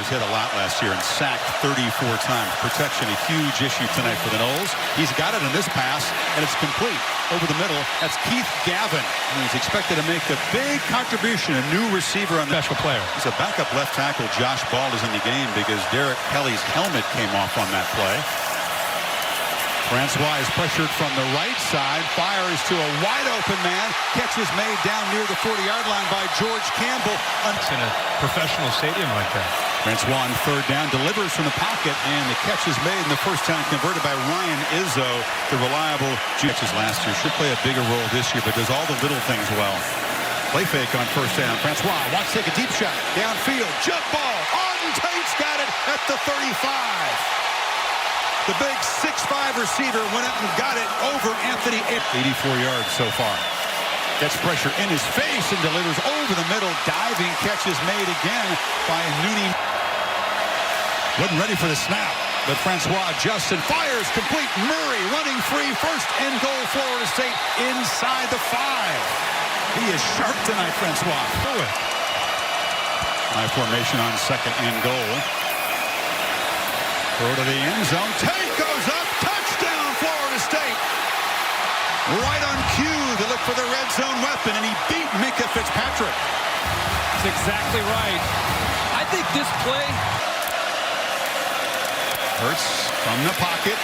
was hit a lot last year and sacked 34 times. Protection, a huge issue tonight for the Noles. He's got it in this pass, and it's complete over the middle. That's Keith Gavin, who's expected to make a big contribution, a new receiver on the special player. He's a backup left tackle. Josh Ball is in the game because Derek Kelly's helmet came off on that play. Francois is pressured from the right side, fires to a wide-open man. Catch is made down near the 40-yard line by George Campbell. It's in a professional stadium like that. Francois on third down, delivers from the pocket, and the catch is made, and the first time converted by Ryan Izzo, the reliable catches last year. Should play a bigger role this year, but does all the little things well. Play fake on first down. Francois wants to take a deep shot. Downfield, jump ball. Auden Tate's got it at the 35. The big 6'5" receiver went up and got it over Anthony. 84 yards so far. Gets pressure in his face and delivers over the middle. Diving catch is made again by Nooney. Wasn't ready for the snap, but Francois adjusts and fires complete. Murray running free. First and goal, Florida State inside the 5. He is sharp tonight, Francois. Through it. High formation on second and goal. Throw to the end zone. Tate goes up. Touchdown, Florida State. Right on cue to look for the red zone weapon, and he beat Minkah Fitzpatrick. That's exactly right. I think this play. Hurts from the pocket.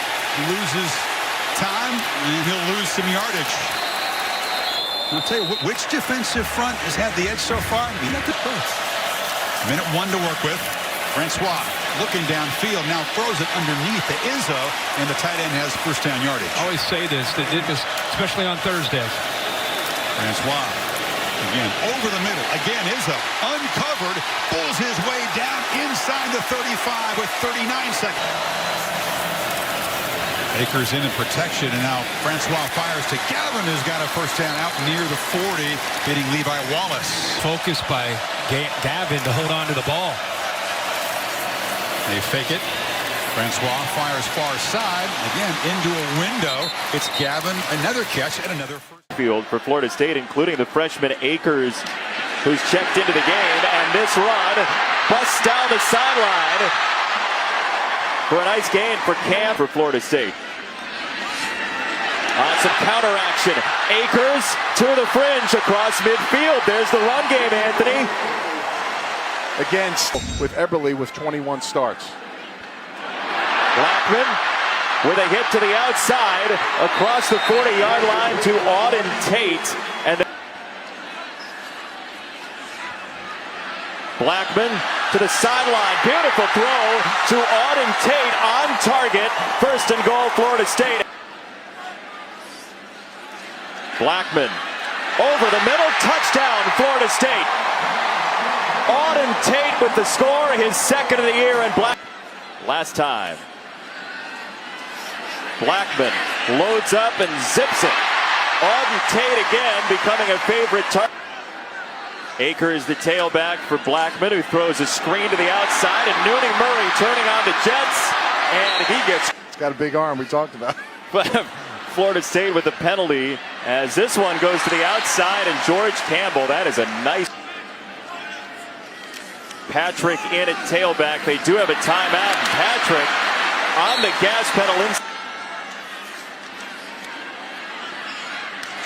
Loses time, and he'll lose some yardage. I'll tell you, which defensive front has had the edge so far? We got the first. Minute 1 to work with. Francois looking downfield, now throws it underneath to Izzo, and the tight end has first down yardage. I always say this, especially on Thursdays. Francois, again, over the middle. Again, Izzo, uncovered, pulls his way down inside the 35 with 39 seconds. Akers in protection, and now Francois fires to Gavin, who's got a first down out near the 40, hitting Levi Wallace. Focus by Gavin to hold on to the ball. They fake it. Francois fires far side. Again, into a window. It's Gavin. Another catch and another first. Field for Florida State, including the freshman Akers, who's checked into the game. And this run busts down the sideline for a nice gain for Cam for Florida State. On some counter action. Akers to the fringe across midfield. There's the run game, Anthony. Against with Eberle with 21 starts. Blackman with a hit to the outside across the 40-yard line to Auden Tate. And Blackman to the sideline. Beautiful throw to Auden Tate on target. First and goal, Florida State. Blackman over the middle. Touchdown, Florida State. Auden Tate with the score, his second of the year, and last time. Blackman loads up and zips it. Auden Tate again becoming a favorite target. Akers the tailback for Blackman, who throws a screen to the outside, and Nooney Murray turning on the Jets, and he gets. He's got a big arm, we talked about. Florida State with the penalty as this one goes to the outside, and George Campbell, that is a nice. Patrick in at tailback. They do have a timeout. Patrick on the gas pedal.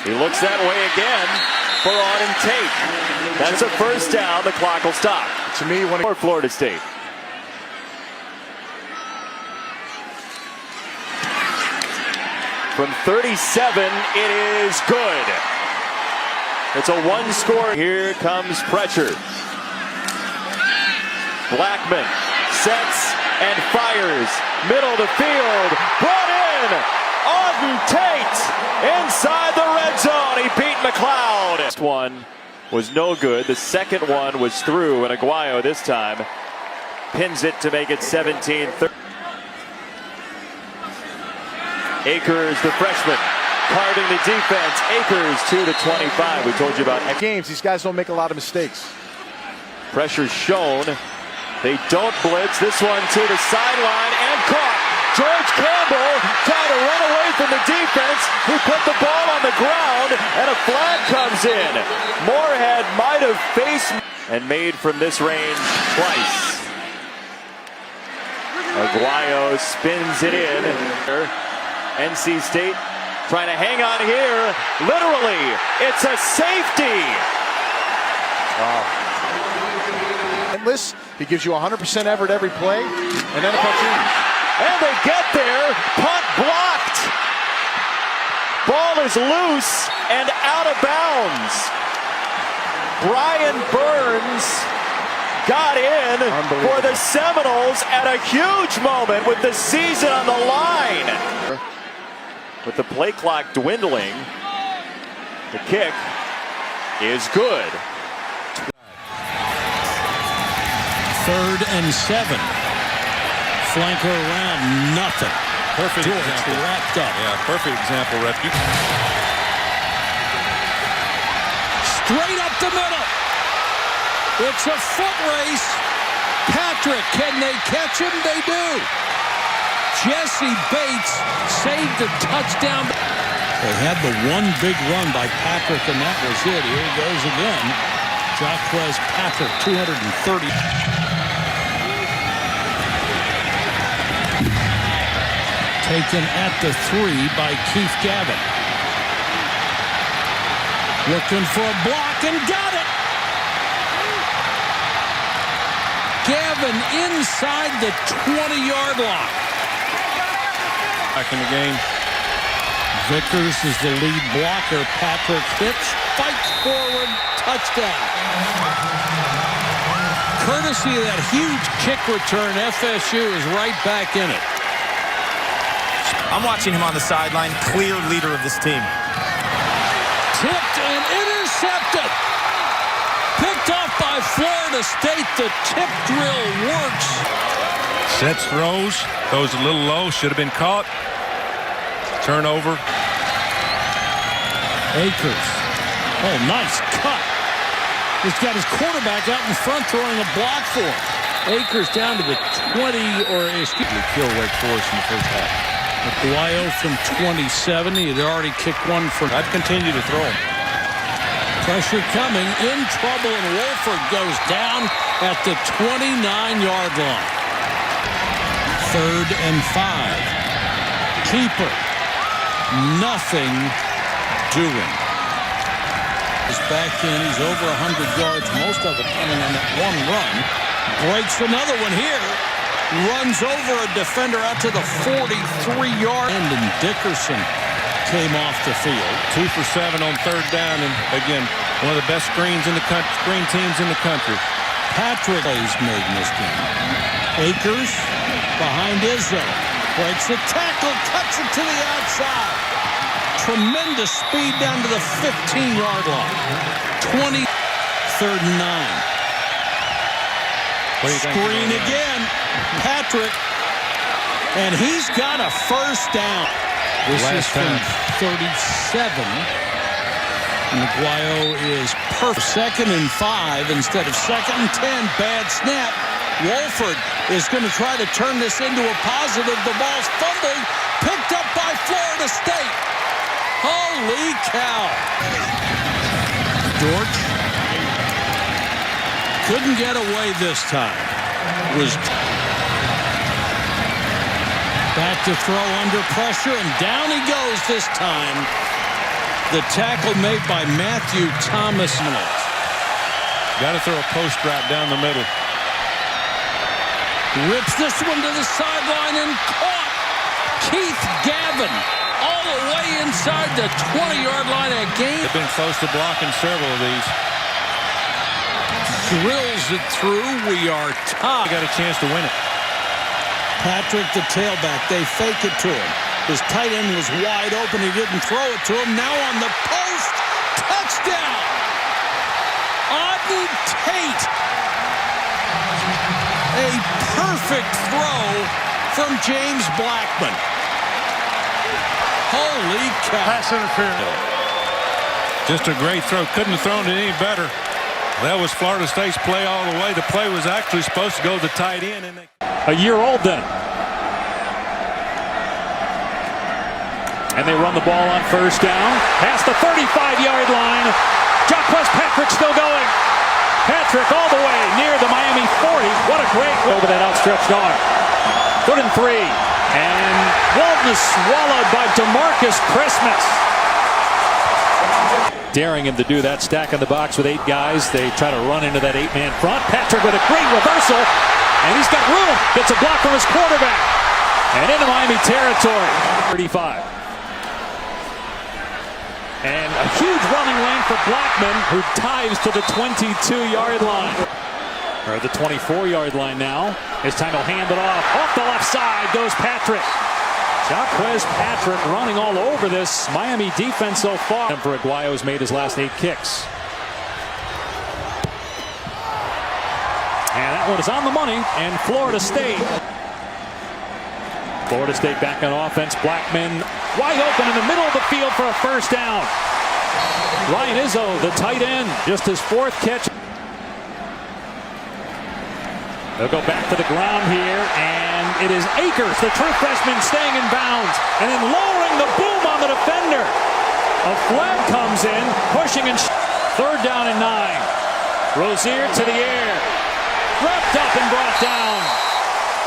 He looks that way again for Auden Tate. That's a first down. The clock will stop. To me, when for Florida State. From 37, it is good. It's a one-score. Here comes pressure. Blackman sets and fires. Middle of the field. Brought in. Auden Tate inside the red zone. He beat McLeod. First one was no good. The second one was through, and Aguayo this time pins it to make it 17-30. Akers, the freshman, carving the defense. Akers to the 25. We told you about games. These guys don't make a lot of mistakes. Pressure shown. They don't blitz. This one to the sideline and caught. George Campbell trying to run away from the defense, who put the ball on the ground, and a flag comes in. Moorhead might have faced and made from this range twice. Aguayo spins it in. NC State trying to hang on here. Literally, it's a safety. Endless. He gives you 100% effort every play, and then a cartoon. And they get there. Punt blocked. Ball is loose and out of bounds. Brian Burns got in for the Seminoles at a huge moment with the season on the line. With the play clock dwindling, the kick is good. 3rd and 7. Flanker around, nothing. Perfect George example. wrapped up. Yeah, perfect example, Rep. Straight up the middle. It's a foot race. Patrick, can they catch him? They do. Jesse Bates saved the touchdown. They had the one big run by Patrick, and that was it. Here he goes again. Jaquez Patrick, 230. Taken at the 3 by Keith Gavin. Looking for a block and got it. Gavin inside the 20-yard line. Back in the game. Vickers is the lead blocker. Patrick hits, fights forward, touchdown. Courtesy of that huge kick return, FSU is right back in it. I'm watching him on the sideline, clear leader of this team. Tipped and intercepted. Picked off by Florida State. The tip drill works. Sets throws. Goes a little low. Should have been caught. Turnover. Akers. Oh, nice cut. He's got his quarterback out in front throwing a block for him. Akers down to the 20, or excuse me, Kill Wake Forest in the first half. Aguayo from 27. He had already kicked one for. I'd continue to throw him. Pressure coming, in trouble, and Wolford goes down at the 29-yard line. 3rd and 5. Keeper. Nothing doing. He's back in. He's over 100 yards, most of it coming on that one run. Breaks another one here. Runs over a defender out to the 43-yard. And Dickerson came off the field. 2 for 7 on 3rd down, and again, one of the best screens in the country, screen teams in the country. Patrick plays made in this game. Akers behind Izzo. Breaks the tackle, cuts it to the outside. Tremendous speed down to the 15-yard line. 20, 3rd and 9. Screen again. Patrick. And he's got a first down. This is from 37. Aguayo is perfect. 2nd and 5 instead of 2nd and 10. Bad snap. Wolford is going to try to turn this into a positive. The ball's fumbled. Picked up by Florida State. Holy cow. George couldn't get away this time. Was back to throw under pressure, and down he goes this time. The tackle made by Matthew Thomas. Got to throw a post route down the middle. Rips this one to the sideline and caught. Keith Gavin all the way inside the 20-yard line at game. They've been close to blocking several of these. Drills it through. We are tied. They got a chance to win it. Patrick, the tailback, they fake it to him. His tight end was wide open. He didn't throw it to him. Now on the post. Touchdown. Auden Tate. A perfect throw from James Blackman. Holy cow. Pass interference. Just a great throw. Couldn't have thrown it any better. That was Florida State's play all the way. The play was actually supposed to go to the tight end. And A year old then. And they run the ball on 1st down. Past the 35-yard line. Jaquez Patrick still going. Patrick all the way near the Miami 40. What a great over that outstretched arm. 3rd and 3. And Walton is swallowed by DeMarcus Christmas. Daring him to do that, stack in the box with 8 guys. They try to run into that 8-man front. Patrick with a great reversal, and he's got room. Gets a block from his quarterback. And into Miami territory. 35. And a huge running lane for Blackman, who dives to the 22-yard line. Or the 24-yard line now. It's time to hand it off. Off the left side goes Patrick. Jaquez Patrick running all over this Miami defense so far. For Aguayo has made his last 8 kicks. And that one is on the money. And Florida State back on offense. Blackman wide open in the middle of the field for a first down. Ryan Izzo, the tight end, just his 4th catch. They'll go back to the ground here, and it is Akers, the true freshman, staying in bounds, and then lowering the boom on the defender. A flag comes in, pushing and 3rd down and 9. Rozier to the air, wrapped up and brought down.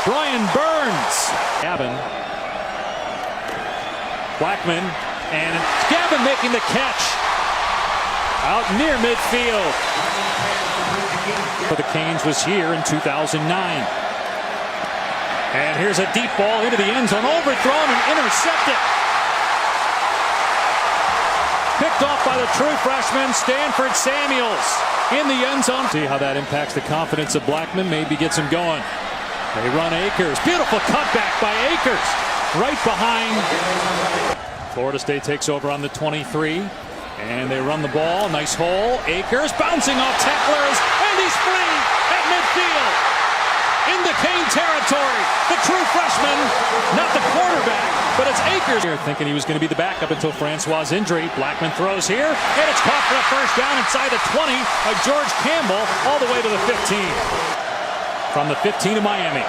Brian Burns. Gavin. Blackman, and Gavin making the catch out near midfield. For the Canes was here in 2009. And here's a deep ball into the end zone, overthrown and intercepted. Picked off by the true freshman Stanford Samuels in the end zone. See how that impacts the confidence of Blackman. Maybe gets him going. They run Akers. Beautiful cutback by Akers. Right behind. Florida State takes over on the 23. And they run the ball. Nice hole. Akers bouncing off tacklers. And he's free at midfield. In the Cane territory. The true freshman. Not the quarterback, but it's Akers. Thinking he was going to be the backup until Francois' injury. Blackman throws here. And it's caught for a first down inside the 20 by George Campbell. All the way to the 15. From the 15 of Miami.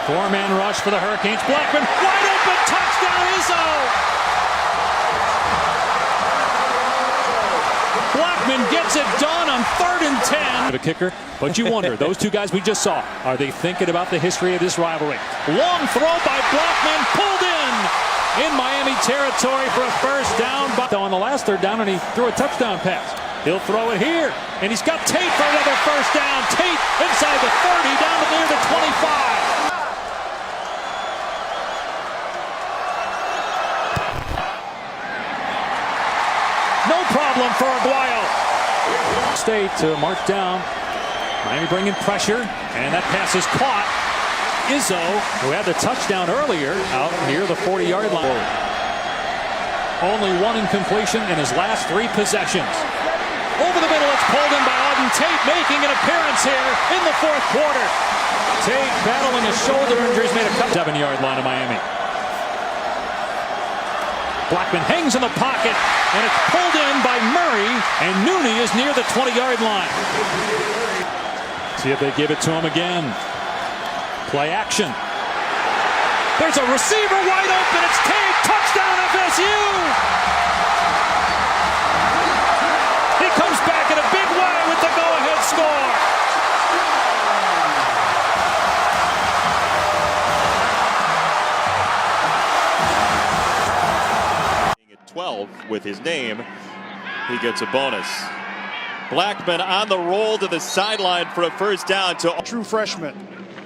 4-man rush for the Hurricanes. Blackman wide open. Touchdown Izzo. Blackman gets it done on 3rd and 10. The kicker, but you wonder, those 2 guys we just saw, are they thinking about the history of this rivalry? Long throw by Blackman, pulled in Miami territory for a first down. On the last 3rd down, and he threw a touchdown pass. He'll throw it here, and he's got Tate for another first down. Tate inside the 30, down to near the 25. No problem for Aguayo. State to march down. Miami bringing pressure, and that pass is caught. Izzo, who had the touchdown earlier, out near the 40-yard line. Only 1 incompletion in his last 3 possessions. Over the middle, it's pulled in by Auden Tate, making an appearance here in the 4th quarter. Tate battling his shoulder injuries, made a cut. 7-yard line of Miami. Blackman hangs in the pocket, and it's pulled in by Murray, and Nooney is near the 20-yard line. See if they give it to him again. Play action. There's a receiver wide open. It's Tate. Touchdown FSU. He comes back in a big way with the go-ahead score. 12 with his name, he gets a bonus. Blackman on the roll to the sideline for a first down to True freshman.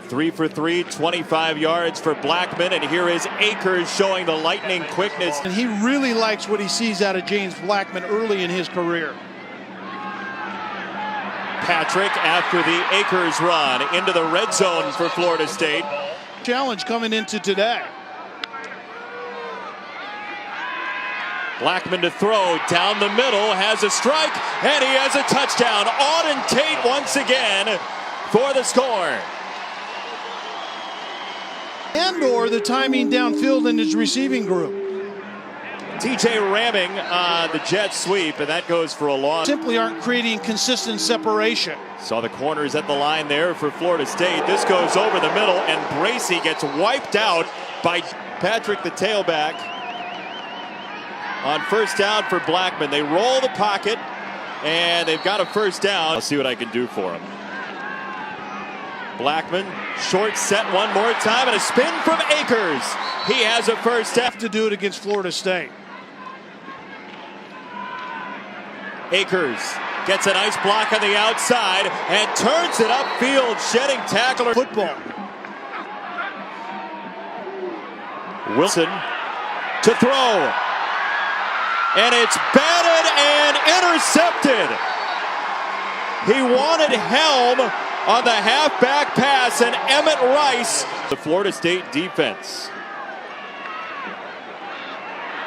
3 for 3, 25 yards for Blackman, and here is Akers showing the lightning quickness. And he really likes what he sees out of James Blackman early in his career. Patrick after the Akers run into the red zone for Florida State. Challenge coming into today. Blackman to throw down the middle, has a strike, and he has a touchdown. Auden Tate once again for the score. And or the timing downfield in his receiving group. TJ ramming the jet sweep, and that goes for a loss. Simply aren't creating consistent separation. Saw the corners at the line there for Florida State. This goes over the middle, and Bracey gets wiped out by Patrick, the tailback. On first down for Blackman. They roll the pocket, and they've got a first down. I'll see what I can do for him. Blackman, short set one more time, and a spin from Akers. He has a first down. To do it against Florida State. Akers gets a nice block on the outside and turns it upfield, shedding tackler. Football. Wilson to throw. And it's batted and intercepted. He wanted Helm on the halfback pass, and Emmett Rice, the Florida State defense.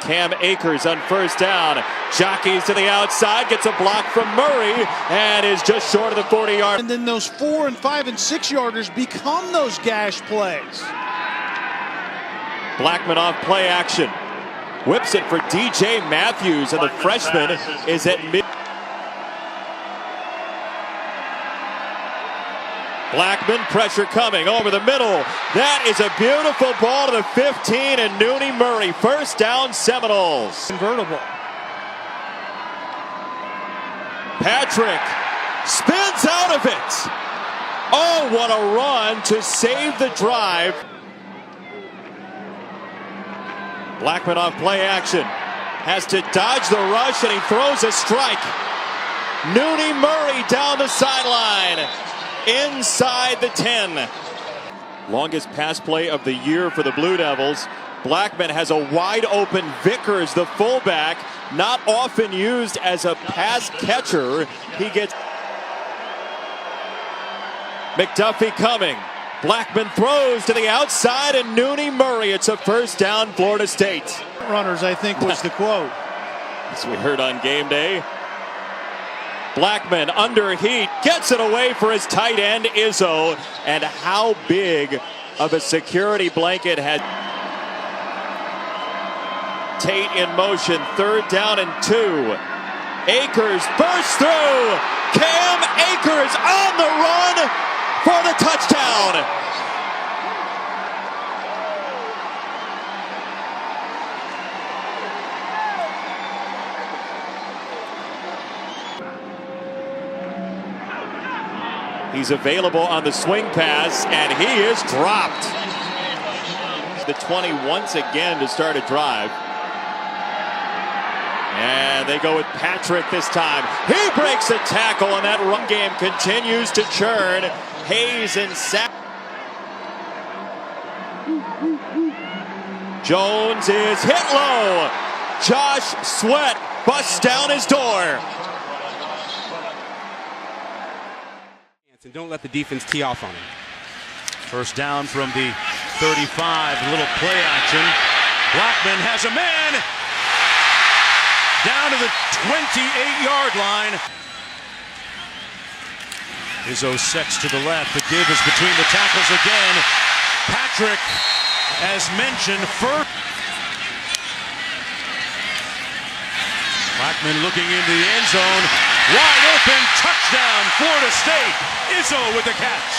Cam Akers on first down, jockeys to the outside, gets a block from Murray, and is just short of the 40-yard. And then those 4 and 5 and 6 yarders become those gash plays. Blackman off play action. Whips it for DJ Matthews, and the freshman is at mid. Blackman, pressure coming over the middle. That is a beautiful ball to the 15, and Nooney Murray. First down, Seminoles. Convertible. Patrick spins out of it. Oh, what a run to save the drive. Blackman off play action. Has to dodge the rush, and he throws a strike. Nooney Murray down the sideline. Inside the 10. Longest pass play of the year for the Blue Devils. Blackman has a wide open Vickers, the fullback, not often used as a pass catcher. He gets McDuffie coming. Blackman throws to the outside, and Nooney Murray. It's a first down, Florida State. Runners, I think, was the quote. As we heard on game day. Blackman under heat, gets it away for his tight end, Izzo. And how big of a security blanket had Tate in motion, third down and 2. Akers bursts through. Cam Akers on the run for the touchdown. He's available on the swing pass, and he is dropped. The 20 once again to start a drive. And they go with Patrick this time. He breaks a tackle, and that run game continues to churn. Hayes and Sack. Jones is hit low. Josh Sweat busts down his door. And don't let the defense tee off on him. First down from the 35, a little play action. Blackman has a man down to the 28-yard line. Izzo sets to the left. The give is between the tackles again. Patrick, as mentioned, first. Blackman looking into the end zone. Wide open, touchdown, Florida State. Izzo with the catch.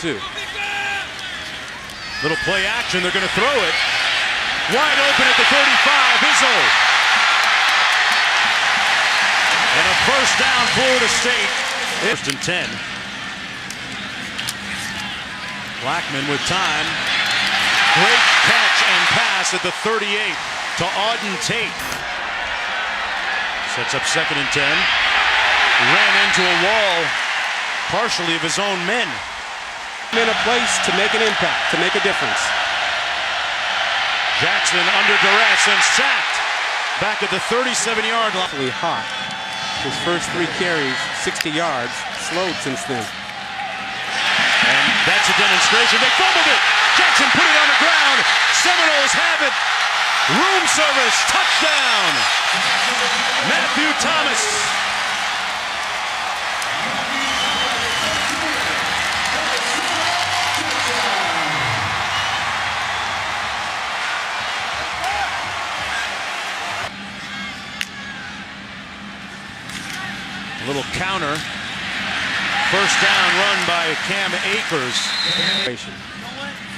Two. Little play action, they're going to throw it. Wide open at the 35, Izzo. And a first down, Florida State. First and 10. Blackman with time. Great catch and pass at the 38 to Auden Tate. Sets up second and 10. Ran into a wall, partially of his own men. In a place to make an impact, to make a difference. Jackson under duress and sacked. Back at the 37-yard line. Really hot. His first 3 carries, 60 yards. Slowed since then. And that's a demonstration. They fumbled it. Jackson put it on the ground. Seminoles have it. Room service. Touchdown. Matthew Thomas. A little counter. First down run by Cam Akers.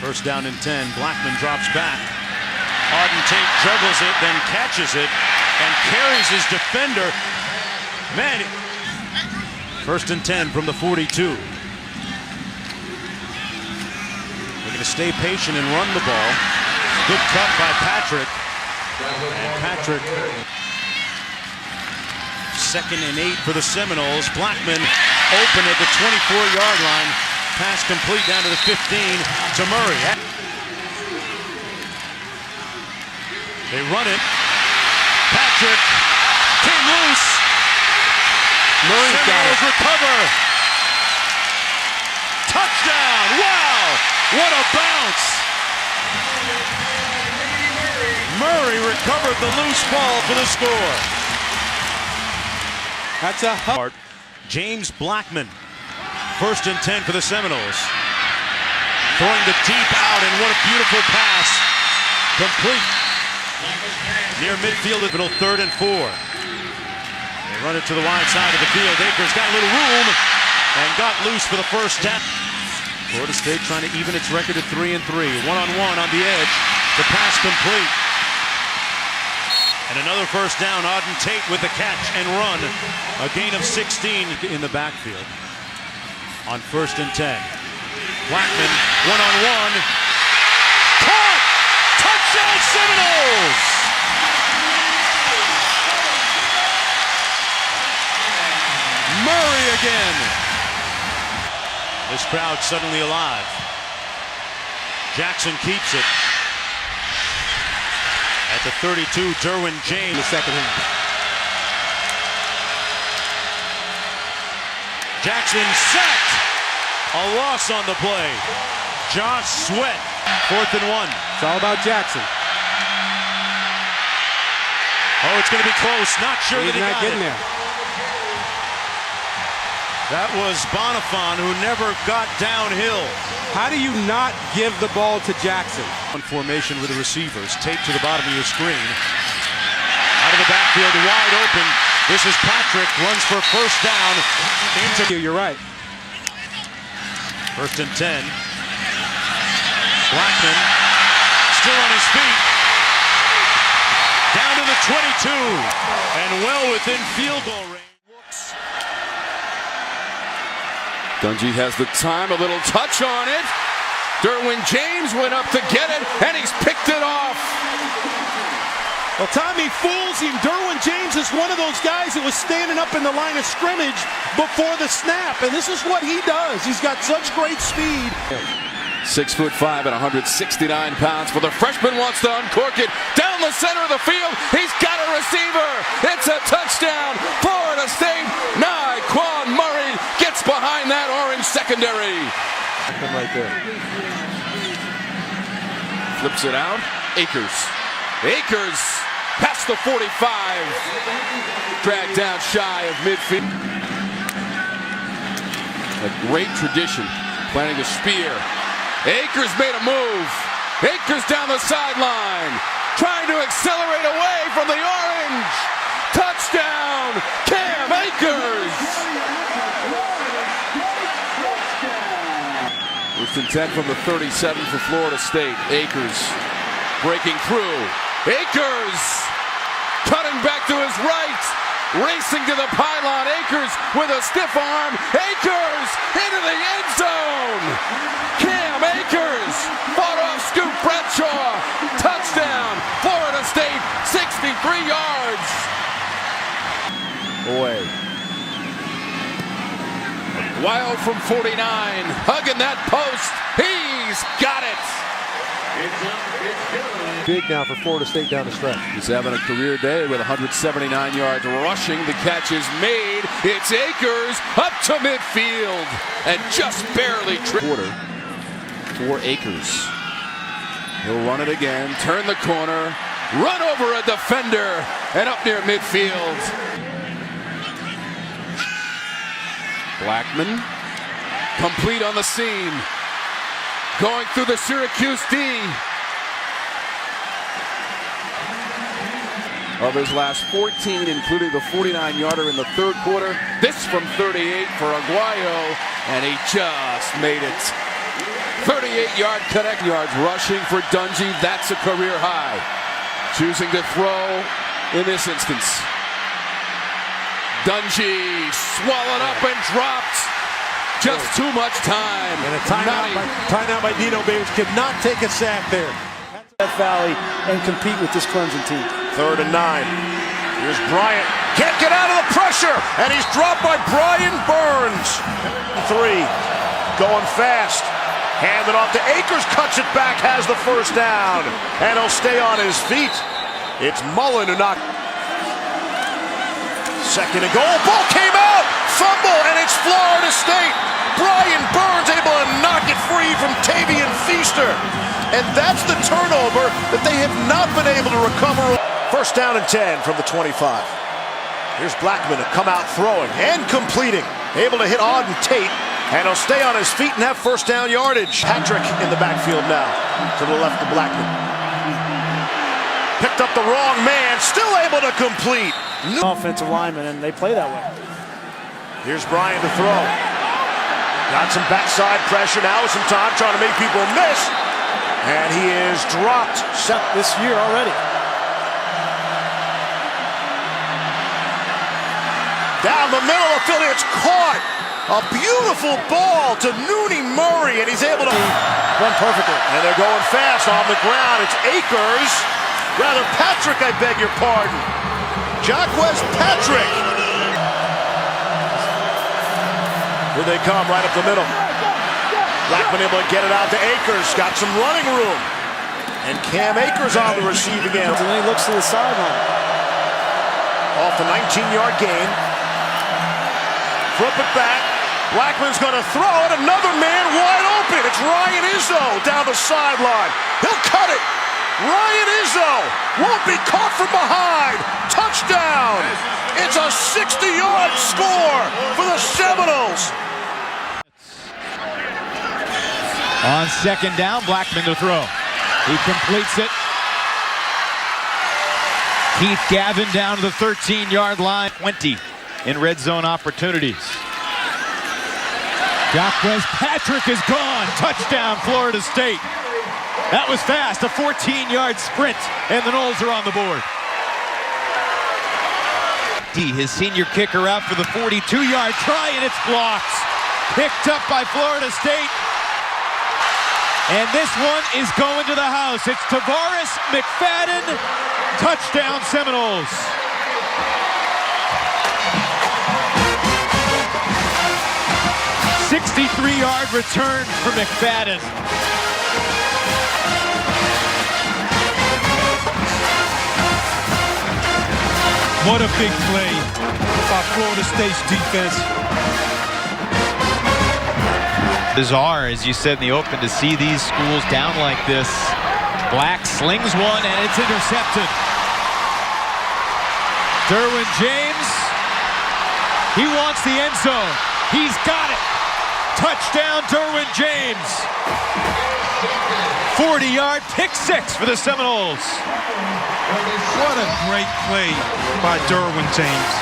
First down and 10. Blackman drops back. Auden Tate juggles it, then catches it, and carries his defender. Man, 1st and 10 from the 42. They're going to stay patient and run the ball. Good cut by Patrick. And Patrick, 2nd and 8 for the Seminoles. Blackman open at the 24-yard line. Pass complete down to the 15 to Murray. They run it. Patrick came loose. Murray's got it. Seminoles recover. Touchdown! Wow! What a bounce! Murray recovered the loose ball for the score. That's a Hard. James Blackman, 1st and 10 for the Seminoles. Throwing the deep out, and what a beautiful pass. Complete. Near midfield, middle 3rd and 4. They run it to the wide side of the field. Akers got a little room and got loose for the first down. Florida State trying to even its record at 3-3. One-on-one on the edge. The pass complete. And another first down. Auden Tate with the catch and run. A gain of 16 in the backfield. On 1st and 10. Blackman, one-on-one. Caught! Touchdown Seminoles! Murray again. This crowd suddenly alive. Jackson keeps it. At the 32, Derwin James. the second half. Jackson sacked. A loss on the play. Josh Sweat, 4th and 1. It's all about Jackson. Oh, it's going to be close. Not sure He's that he not got getting it. there. That was Bonifon, who never got downhill. How do you not give the ball to Jackson? On formation with the receivers. Tape to the bottom of your screen. Out of the backfield, wide open. This is Patrick. Runs for first down. You're right. 1st and 10. Blackman still on his feet. Down to the 22. And well within field goal range. Dungey has the time, a little touch on it. Derwin James went up to get it, and he's picked it off. Well, Tommy fools him. Derwin James is one of those guys that was standing up in the line of scrimmage before the snap, and this is what he does. He's got such great speed. 6'5" and 169 pounds. For the freshman, wants to uncork it down the center of the field. He's got a receiver. It's a touchdown. Florida State. Quan Murray gets behind that orange secondary. Right there. Flips it out. Akers past the 45. Dragged down shy of midfield. A great tradition. Planning a spear. Akers made a move. Akers down the sideline. Trying to accelerate away from the orange. Touchdown, Cam Akers. 1st and 10 from the 37 for Florida State. Akers breaking through. Akers cutting back to his right. Racing to the pylon. Akers with a stiff arm. Akers into the end zone. Cam Akers fought off Scoop Bradshaw. Touchdown. Florida State, 63 yards. Boy. Wild from 49. Hugging that post. He's got it. Big now for Florida State down the stretch. He's having a career day with 179 yards rushing. The catch is made. It's Akers up to midfield and just barely quarter for Akers. He'll run it again, turn the corner, run over a defender, and up near midfield. Blackman, complete on the seam, going through the Syracuse D. Of his last 14, including the 49-yarder in the 3rd quarter. This from 38 for Aguayo, and he just made it. 38-yard connect yards rushing for Dungey. That's a career high. choosing to throw in this instance. Dungy swallowed up and dropped. Just too much time. And a timeout by Dino Babers could not take a sack there. Death Valley and compete with this Clemson team. 3rd and 9. Here's Bryant. Can't get out of the pressure, and he's dropped by Brian Burns. 3. Going fast. Hand it off to Akers, cuts it back, has the first down, and he'll stay on his feet. It's Mullen who knocked. 2nd and goal, ball came out, fumble, and it's Florida State. Brian Burns able to knock it free from Tavian Feaster. And that's the turnover that they have not been able to recover. 1st down and 10 from the 25. Here's Blackman to come out throwing and completing. Able to hit Auden Tate. And he'll stay on his feet and have 1st down yardage. Patrick in the backfield now. To the left of Blackman. Picked up the wrong man. Still able to complete. Offensive lineman, and they play that way. Here's Bryant to throw. Got some backside pressure now with some time trying to make people miss. And he is dropped. Shut this year already. Down the middle of Philly, it's caught. A beautiful ball to Nooney Murray, and he's able to run perfectly. And they're going fast on the ground. It's Akers. Rather, Patrick, I beg your pardon. Jacquez Patrick. Here they come, right up the middle. Blackman able to get it out to Akers. Got some running room. And Cam Akers on the receiving end. And then he looks to the sideline. Off the 19-yard gain. Flip it back. Blackman's going to throw it. Another man wide open. It's Ryan Izzo down the sideline. He'll cut it. Ryan Izzo won't be caught from behind. Touchdown. It's a 60-yard score for the Seminoles. On 2nd down, Blackman to throw. He completes it. Keith Gavin down to the 13-yard line. 20 in red zone opportunities. Jacquez Patrick is gone. Touchdown, Florida State. That was fast. A 14-yard sprint, and the Noles are on the board. His senior kicker out for the 42-yard try, and it's blocked. Picked up by Florida State. And this one is going to the house. It's Tavares McFadden. Touchdown, Seminoles. '63-yard return for McFadden. What a big play by Florida State's defense. Bizarre, as you said in the open, to see these schools down like this. Black slings one, and it's intercepted. Derwin James, he wants the end zone. He's got it. Touchdown, Derwin James. 40-yard pick six for the Seminoles. What a great play by Derwin James.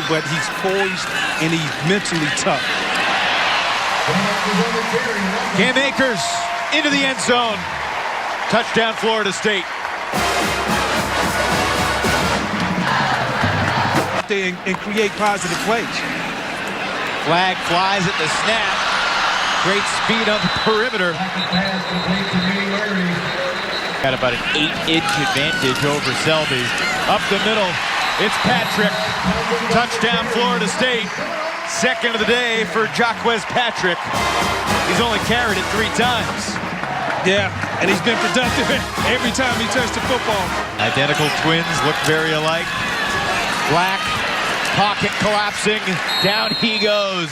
But he's poised and he's mentally tough. Cam Akers into the end zone. Touchdown, Florida State. And create positive plays. Flag flies at the snap. Great speed on the perimeter. Got about an 8-inch advantage over Selby. Up the middle, it's Patrick. Touchdown, Florida State. Second of the day for Jacquez Patrick. He's only carried it 3 times. Yeah, and he's been productive every time he touched the football. Identical twins look very alike. Black, pocket collapsing, down he goes.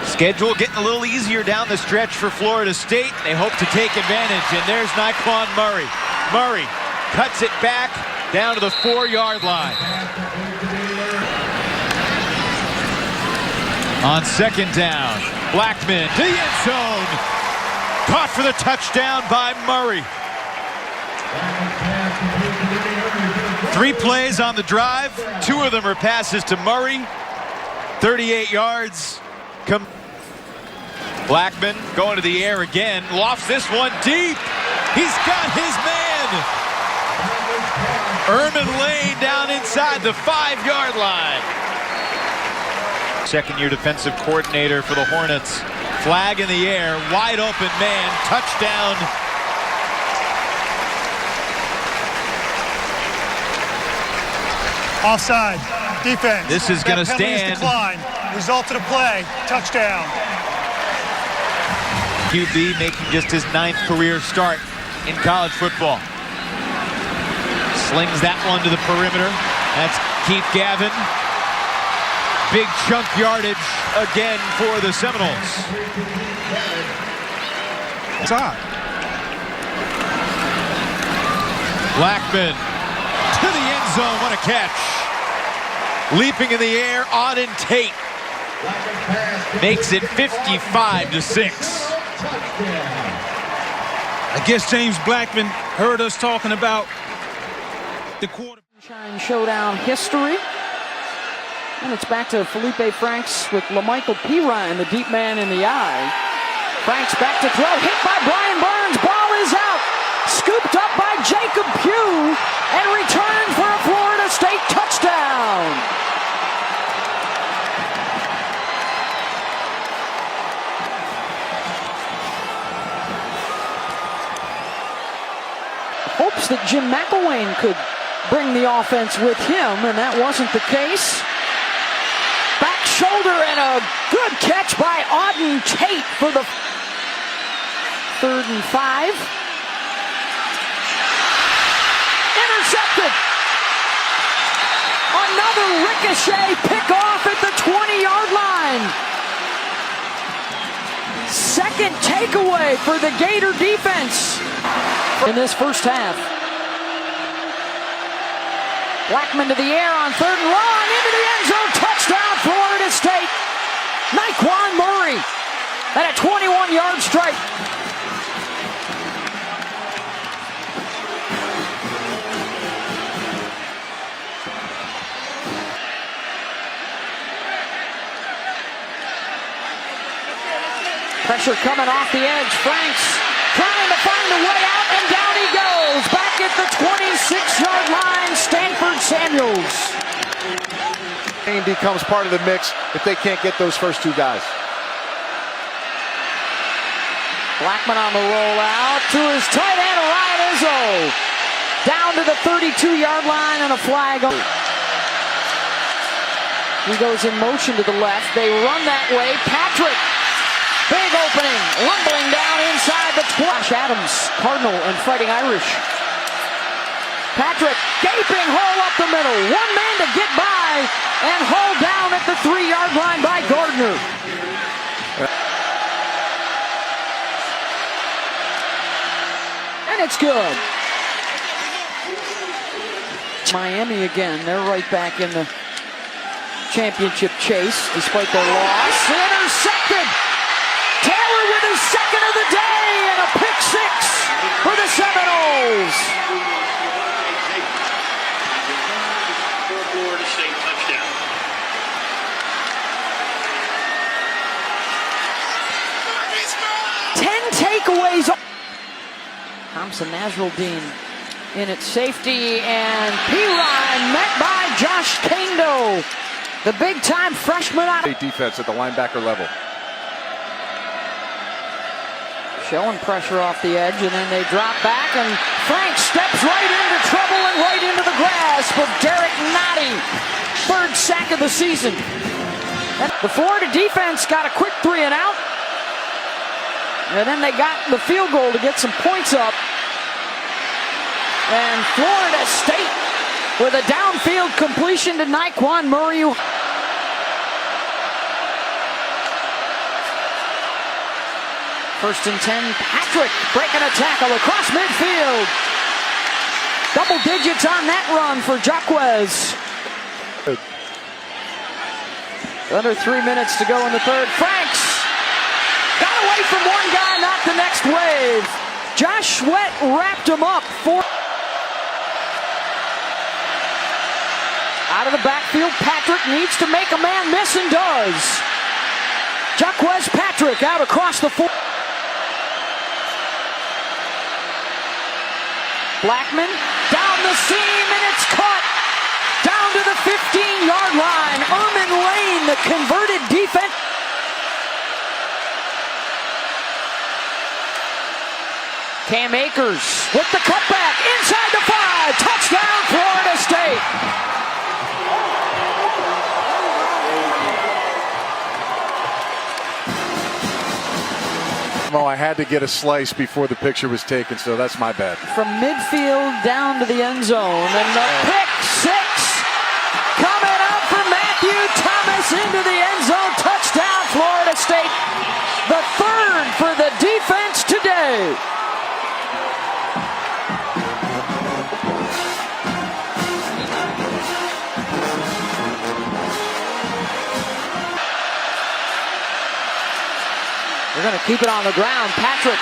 Schedule getting a little easier down the stretch for Florida State. They hope to take advantage, and there's Nyquan Murray. Murray cuts it back down to the 4-yard line. On 2nd down, Blackman to the end zone. Caught for the touchdown by Murray. 3 plays on the drive. 2 of them are passes to Murray. 38 yards. Blackman going to the air again, lofts this one deep. He's got his man. Erman Lane down inside the 5-yard line. Second-year defensive coordinator for the Hornets. Flag in the air, wide open man, touchdown. Offside. Defense. This is going to stand. Decline. Result of the play. Touchdown. QB making just his 9th career start in college football. Slings that one to the perimeter. That's Keith Gavin. Big chunk yardage again for the Seminoles. Side. Blackman to the end zone. What a catch. Leaping in the air, Auden Tate makes it 55-6. I guess James Blackman heard us talking about the quarter. Showdown history. And it's back to Felipe Franks with LaMichael Pirine, the deep man in the eye. Franks back to throw, hit by Brian Burns. Ball is out. Scooped up by Jacob Pugh and returned for a Florida State touchdown. Hopes that Jim McElwain could bring the offense with him, and that wasn't the case. Back shoulder and a good catch by Auden Tate for the 3rd and 5. Intercepted. Another ricochet pickoff at the 20-yard line. Second takeaway for the Gator defense in this first half. Blackman to the air on 3rd and long, into the end zone, touchdown Florida State. Nyquan Murray at a 21-yard strike. Pressure coming off the edge. Franks trying to find a way out, and down he goes. Back at the 26-yard line, Stanford Samuels. Becomes part of the mix if they can't get those first 2 guys. Blackman on the rollout to his tight end, Ryan Izzo. Down to the 32-yard line and a flag. He goes in motion to the left. They run that way. Patrick. Big opening, lumbering down inside the 20. Adams, Cardinal, and Fighting Irish. Patrick, gaping hole up the middle. One man to get by, and hauled down at the 3-yard line by Gardner. And it's good. Miami again, they're right back in the championship chase, despite their loss. Intercepted. Taylor with his second of the day and a pick 6 for the Seminoles. Florida State touchdown. Takeaways. Thompson Nasruldeen in at safety, and Pirine met by Josh Kando, the big-time freshman out of defense at the linebacker level. Showing pressure off the edge, and then they drop back, and Frank steps right into trouble and right into the grasp of Derek Nottie. 3rd sack of the season. And the Florida defense got a quick 3 and out. And then they got the field goal to get some points up. And Florida State with a downfield completion to Nyquan Murray. First and 10, Patrick breaking a tackle across midfield. Double digits on that run for Jaquez. Under 3 minutes to go in the 3rd. Franks got away from one guy, not the next wave. Josh Sweat wrapped him up. Out of the backfield, Patrick needs to make a man miss and does. Jaquez Patrick. Patrick out across the 4. Blackman down the seam, and it's caught down to the 15-yard line. Ermin Lane, the converted defense. Cam Akers with the cutback inside the 5. Touchdown, Florida State. Well, I had to get a slice before the picture was taken, so that's my bad. From midfield down to the end zone, and the pick 6 coming up for Matthew Thomas into the end zone. Touchdown, Florida State. The 3rd for the defense today. They're going to keep it on the ground. Patrick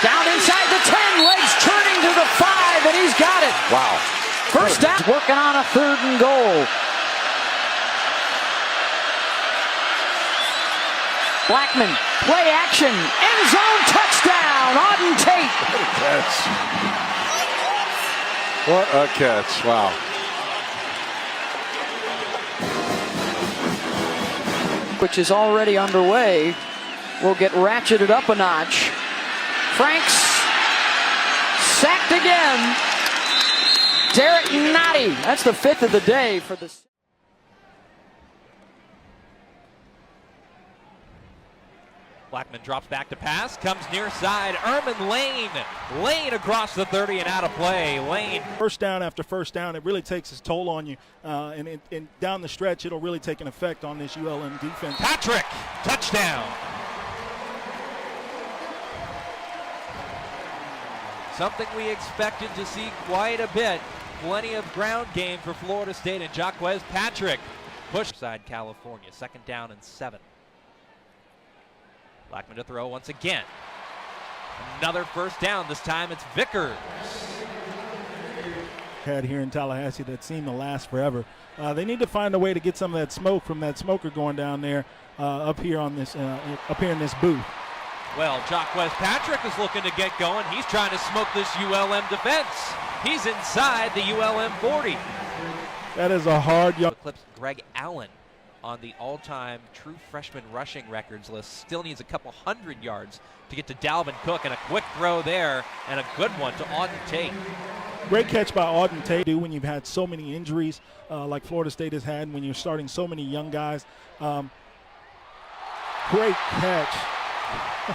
down inside the 10, legs turning to the 5, and he's got it. Wow. First down, working on a 3rd and goal. Blackman, play action, end zone touchdown, Auden Tate. What a catch. Wow. Which is already underway, will get ratcheted up a notch. Franks sacked again. Derek Nottie, that's the 5th of the day for the... Blackman drops back to pass, comes near side. Ermin Lane. Lane across the 30 and out of play. Lane. First down after first down, it really takes its toll on you. And down the stretch, it'll really take an effect on this ULM defense. Patrick, touchdown. Something we expected to see quite a bit. Plenty of ground game for Florida State, and Jaquez Patrick push side California. 2nd down and 7. Blackman to throw once again. Another first down. This time it's Vickers. Had here in Tallahassee that seemed to last forever. They need to find a way to get some of that smoke from that smoker going down there up here in this booth. Well, Jaquez Patrick is looking to get going. He's trying to smoke this ULM defense. He's inside the ULM 40. That is a hard yard. Eclipsed Greg Allen on the all-time true freshman rushing records list. Still needs a couple 100 yards to get to Dalvin Cook, and a quick throw there and a good one to Auden Tate. Great catch by Auden Tate when you've had so many injuries like Florida State has had, when you're starting so many young guys. Great catch.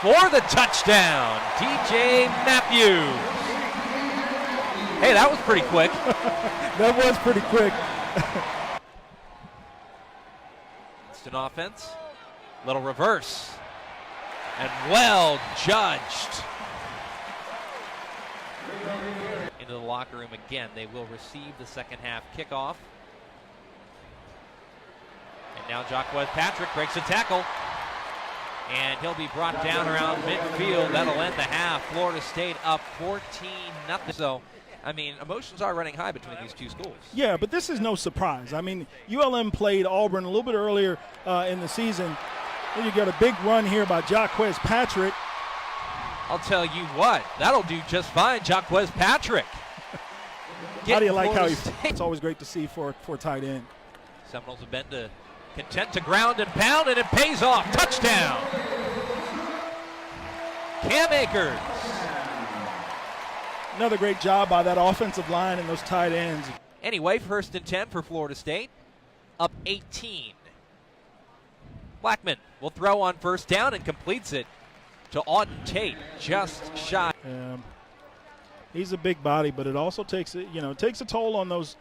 For the touchdown, DJ Matthews. Hey, that was pretty quick. That was pretty quick. Instant offense, little reverse, and well judged. Into the locker room again. They will receive the second half kickoff. And now Jaquez Patrick breaks a tackle. And he'll be brought down around midfield. That'll end the half. Florida State up 14-0. So, I mean, emotions are running high between these two schools. Yeah, but this is no surprise. I mean, ULM played Auburn a little bit earlier in the season. Then you got a big run here by Jaquez Patrick. I'll tell you what, that'll do just fine, Jaquez Patrick. How do you like how it's always great to see for a tight end. Seminoles have been content to ground and pound, and it pays off. Touchdown. Cam Akers. Another great job by that offensive line and those tight ends. Anyway, 1st and 10 for Florida State. Up 18. Blackman will throw on first down and completes it to Auden Tate, just shy. He's a big body, but it also takes it takes a toll on those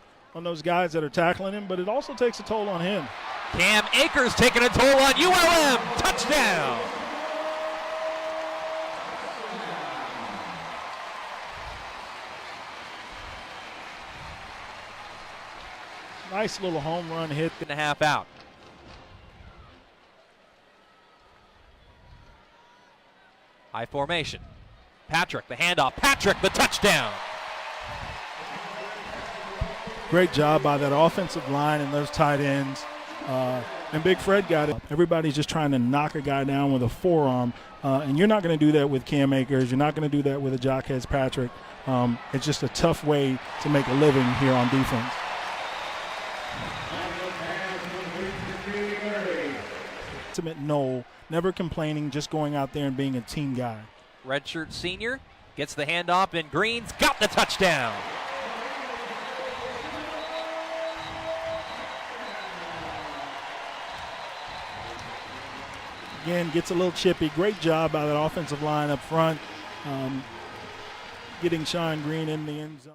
guys that are tackling him, but it also takes a toll on him. Cam Akers taking a toll on ULM. Touchdown. Nice little home run hit. And a half out. High formation. Patrick, the handoff. Patrick, the touchdown. Great job by that offensive line and those tight ends. and Big Fred got it. Everybody's just trying to knock a guy down with a forearm, and you're not going to do that with Cam Akers. You're not going to do that with a Jock Patrick. It's just a tough way to make a living here on defense. Ultimate Noel, never complaining, just going out there and being a team guy. Redshirt senior gets the handoff, and Green's got the touchdown. Again, gets a little chippy. Great job by that offensive line up front, getting Sean Green in the end zone.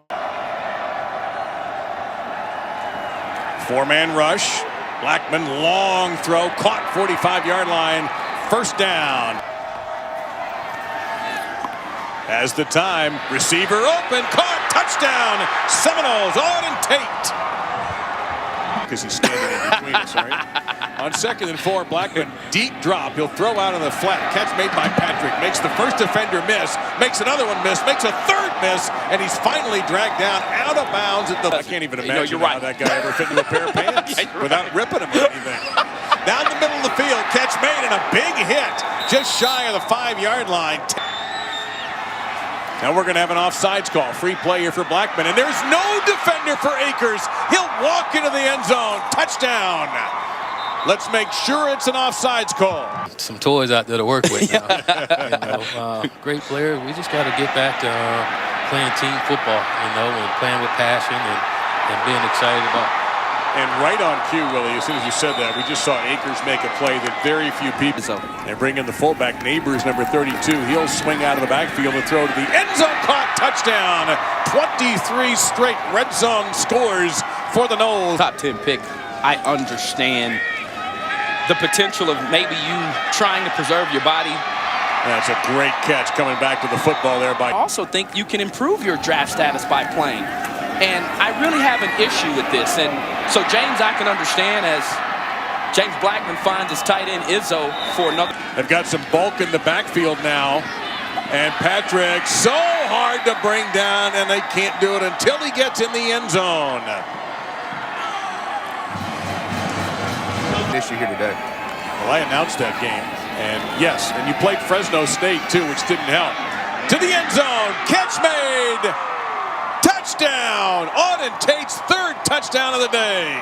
Four-man rush. Blackman, long throw, caught 45-yard line. First down. As the time, receiver open, caught, touchdown. Seminoles, Auden Tate. Because he's standing in between us, right? On 2nd and 4, Blackman, deep drop. He'll throw out on the flat. Catch made by Patrick. Makes the first defender miss. Makes another one miss. Makes a third miss. And he's finally dragged down out of bounds at the... I can't even imagine how that guy ever fit into a pair of pants without ripping him or anything. Down the middle of the field. Catch made and a big hit. Just shy of the 5-yard line. Now we're going to have an offsides call. Free play here for Blackman. And there's no defender for Akers. He'll walk into the end zone. Touchdown. Let's make sure it's an offsides call. Some toys out there to work with now. Great player. We just got to get back to playing team football, and playing with passion and being excited about it. And right on cue, Willie, as soon as you said that, we just saw Akers make a play that very few people. And bring in the fullback, Neighbors, number 32. He'll swing out of the backfield and throw to the end zone. Caught, touchdown. 23 straight red zone scores for the Noles. Top 10 pick. I understand the potential of maybe you trying to preserve your body. That's a great catch coming back to the football there by. I also think you can improve your draft status by playing. And I really have an issue with this. And so James, I can understand as James Blackman finds his tight end Izzo for another. They've got some bulk in the backfield now. And Patrick so hard to bring down, and they can't do it until he gets in the end zone. Issue here today. Well, I announced that game. And yes, and you played Fresno State too, which didn't help. To the end zone. Catch made. Touchdown! Auden Tate's third touchdown of the day.